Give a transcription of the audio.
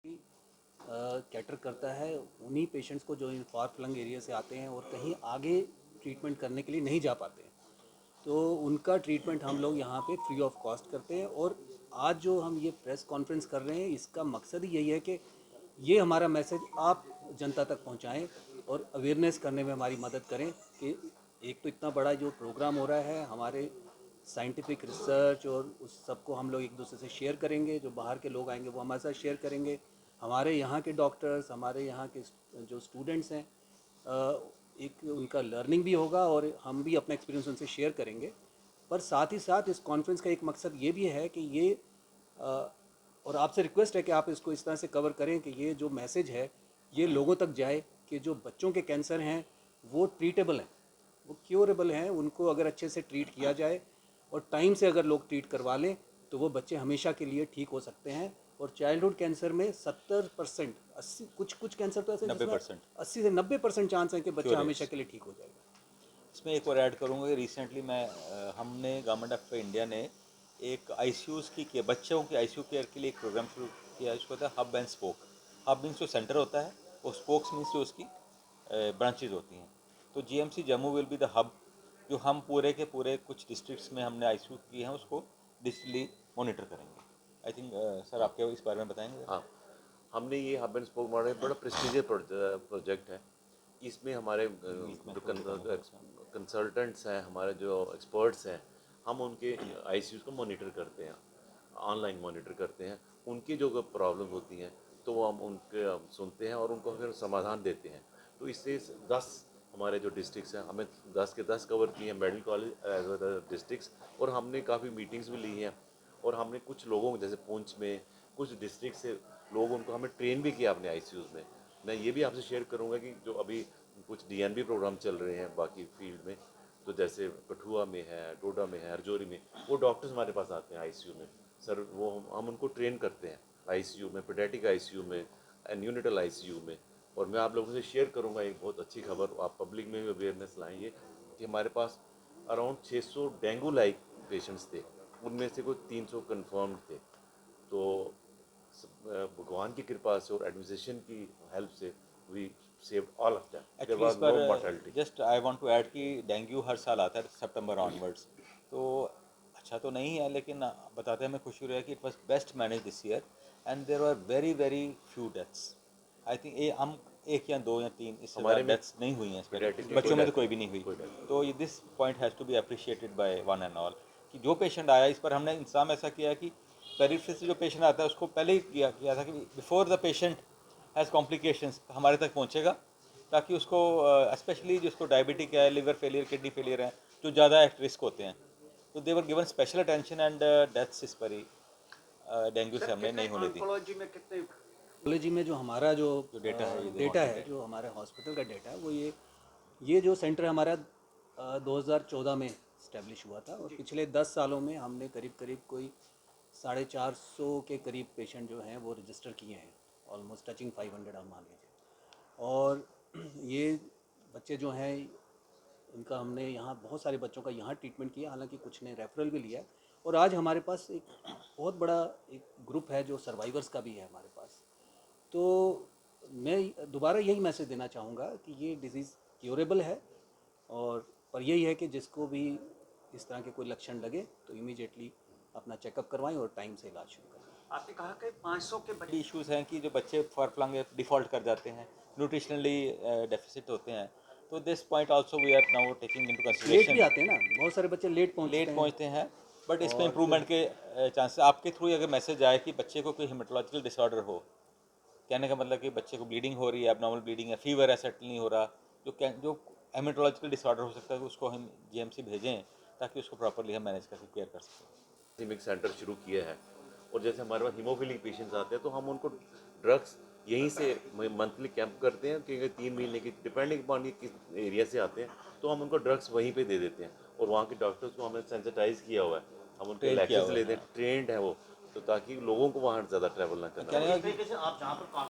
Cater करता है उन्हीं पेशेंट्स को जो इन फार फ्लंग एरिया से आते हैं और कहीं आगे ट्रीटमेंट करने के लिए नहीं जा पाते हैं। तो उनका ट्रीटमेंट हम लोग यहाँ पे फ्री ऑफ कॉस्ट करते हैं। और आज जो हम ये प्रेस कॉन्फ्रेंस कर रहे हैं, इसका मकसद ही यही है कि ये हमारा मैसेज आप जनता तक पहुँचाएँ और अवेयरनेस करने में हमारी मदद करें कि एक तो इतना बड़ा जो प्रोग्राम हो रहा है, हमारे साइंटिफिक रिसर्च और उस सबको हम लोग एक दूसरे से शेयर करेंगे। जो बाहर के लोग आएंगे वो हमारे साथ शेयर करेंगे, हमारे यहाँ के डॉक्टर्स, हमारे यहाँ के जो स्टूडेंट्स हैं, एक उनका लर्निंग भी होगा और हम भी अपना एक्सपीरियंस उनसे शेयर करेंगे। पर साथ ही साथ इस कॉन्फ्रेंस का एक मकसद ये भी है कि ये और आपसे रिक्वेस्ट है कि आप इसको इस तरह से कवर करें कि ये जो मैसेज है ये लोगों तक जाए कि जो बच्चों के कैंसर हैं वो ट्रीटेबल हैं, वो क्योरेबल हैं। उनको अगर अच्छे से ट्रीट किया जाए और टाइम से अगर लोग ट्रीट करवा लें तो वो बच्चे हमेशा के लिए ठीक हो सकते हैं। और चाइल्डहुड कैंसर में 70%, 80, कुछ कुछ कैंसर तो ऐसे 90%। 80 से 90% चांस है कि बच्चा हमेशा के लिए ठीक हो जाएगा। इसमें एक और ऐड करूँगा कि रिसेंटली हमने गवर्नमेंट ऑफ इंडिया ने एक आईसीयूज़ की केयर, बच्चों की आईसीयू केयर के लिए एक प्रोग्राम शुरू किया, उसको होता है hub and spoke. Hub means जो सेंटर होता है और स्पोक्स मीन्स जो उसकी ब्रांचेज होती हैं। तो GMC Jammu will be the hub, जो हम पूरे के पूरे कुछ डिस्ट्रिक्ट्स में हमने आईसीयू किए हैं उसको डिजिटली मॉनिटर करेंगे। आई थिंक सर आपके इस बारे में बताएंगे। हाँ, हमने ये हब एंड स्पोक मॉडल बड़ा प्रेस्टीजियस प्रोजेक्ट है। इसमें हमारे जो कंसल्टेंट्स हैं, हमारे जो एक्सपर्ट्स हैं, हम उनके आईसीयूज़ को मॉनिटर करते हैं, ऑनलाइन मॉनिटर करते हैं। उनकी जो प्रॉब्लम होती हैं तो वो हम उनके सुनते हैं और उनको फिर समाधान देते हैं। तो इससे 10 हमारे जो डिस्ट्रिक्ट्स हैं, हमें 10 के 10 कवर किए हैं, medical college as well as districts. और हमने काफ़ी मीटिंग्स भी ली हैं और हमने कुछ लोगों जैसे पुंछ में कुछ डिस्ट्रिक्ट से लोग, उनको हमें ट्रेन भी किया अपने आईसीयूज़ में। मैं ये भी आपसे शेयर करूंगा कि जो अभी कुछ डीएनबी प्रोग्राम चल रहे हैं बाकी फील्ड में, तो जैसे कठुआ में है, डोडा में है, हरजोरी में, वो डॉक्टर्स हमारे पास आते हैं आईसीयू में। सर वो हम उनको ट्रेन करते हैं आईसीयू में, पेडियाट्रिक आईसीयू में, न्यूनेटल आईसीयू में। और मैं आप लोगों से शेयर करूंगा एक बहुत अच्छी खबर, आप पब्लिक में भी अवेयरनेस लाएंगे कि हमारे पास अराउंड 600 डेंगू लाइक पेशेंट्स थे, उनमें से कोई 300 कन्फर्म्ड थे। तो भगवान की कृपा से और एडमिनिस्ट्रेशन की हेल्प से we saved all of them. There actually is was पर no mortality. Just I want to add कि डेंगू हर साल आता है सितंबर ऑनवर्ड्स। तो अच्छा तो नहीं है, लेकिन बताते हैं हमें खुशी हो रही है कि it was best manage this year and there were very very few deaths. I think हम एक या दो या तीन, इससे हमारे ज़्यादा में डेथ्स नहीं हुई हैं इस पर, पेडियाट्रिक बच्चों में तो कोई भी नहीं हुई। कोई डेथ। तो ये this point has to be appreciated by one and all कि जो पेशेंट आया, इस पर हमने इंतजाम ऐसा किया कि पेरिफेरी से जो पेशेंट आता है उसको पहले ही किया था कि before the patient has complications हमारे तक पहुँचेगा, ताकि उसको स्पेशली जिसको डायबिटिक है, लिवर फेलियर, किडनी फेलियर है, जो ज़्यादा एट रिस्क होते हैं, तो they're given special attention and deaths इस पर ही डेंगू से हमने नहीं होने दी। ओंकोलॉजी में जो हमारा जो जो डेटा है ये डेटा है, जो हमारे हॉस्पिटल का डेटा है, वो ये जो सेंटर हमारा 2014 में इस्टेब्लिश हुआ था। और पिछले 10 सालों में हमने करीब करीब कोई 450 के करीब पेशेंट जो हैं वो रजिस्टर किए हैं, ऑलमोस्ट टचिंग 500 आप मान लीजिए। और ये बच्चे जो हैं इनका हमने यहाँ बहुत सारे बच्चों का यहाँ ट्रीटमेंट किया, हालांकि कुछ ने रेफरल भी लिया है। और आज हमारे पास एक बहुत बड़ा एक ग्रुप है जो सर्वाइवर्स का भी है हमारे पास। तो मैं दोबारा यही मैसेज देना चाहूँगा कि ये डिज़ीज़ क्योरेबल है। और पर यही है कि जिसको भी इस तरह के कोई लक्षण लगे तो इमीडिएटली अपना चेकअप करवाएं और टाइम से इलाज शुरू करें। आपने कहा कि 500 के बड़ी इश्यूज़ हैं कि जो बच्चे फॉर फ्लंग डिफ़ॉल्ट कर जाते हैं, न्यूट्रिशनली डेफिसिट होते हैं। तो this point also we are now taking into late भी कंसिडरेशन। आते हैं ना, बहुत सारे बच्चे लेट पहुँचते हैं। पहुंचते हैं, बट इसमें और फिर इम्प्रूवमेंट के चांसेस आपके थ्रू अगर मैसेज आए कि बच्चे को कोई हेमेटोलॉजिकल डिसऑर्डर हो, कहने का मतलब कि बच्चे को ब्लीडिंग हो रही है, एबनॉर्मल ब्लीडिंग है, फीवर है, सेटल नहीं हो रहा, जो हेमेटोलॉजिकल डिसऑर्डर हो सकता है, उसको हम जीएमसी भेजें ताकि उसको प्रॉपरली हम मैनेज करके केयर कर सकें। सिमिक सेंटर शुरू किया है। और जैसे हमारे पास हीमोफिलिक पेशेंट्स आते हैं तो हम उनको ड्रग्स यहीं से मंथली कैंप करते हैं, क्योंकि 3 महीने की डिपेंडिंग अपॉन ये किस एरिया से आते हैं, तो हम उनको ड्रग्स वहीं पे दे देते हैं। और वहाँ के डॉक्टर्स को हमने सेंसिटाइज किया हुआ है, हम उनके ट्रेन किया लेक्चर्स हुआ है, लेते हैं, हाँ। ट्रेंड है वो, तो ताकि लोगों को वहाँ ज़्यादा ट्रैवल ना करना कहने पड़े। का कि आप जहाँ पर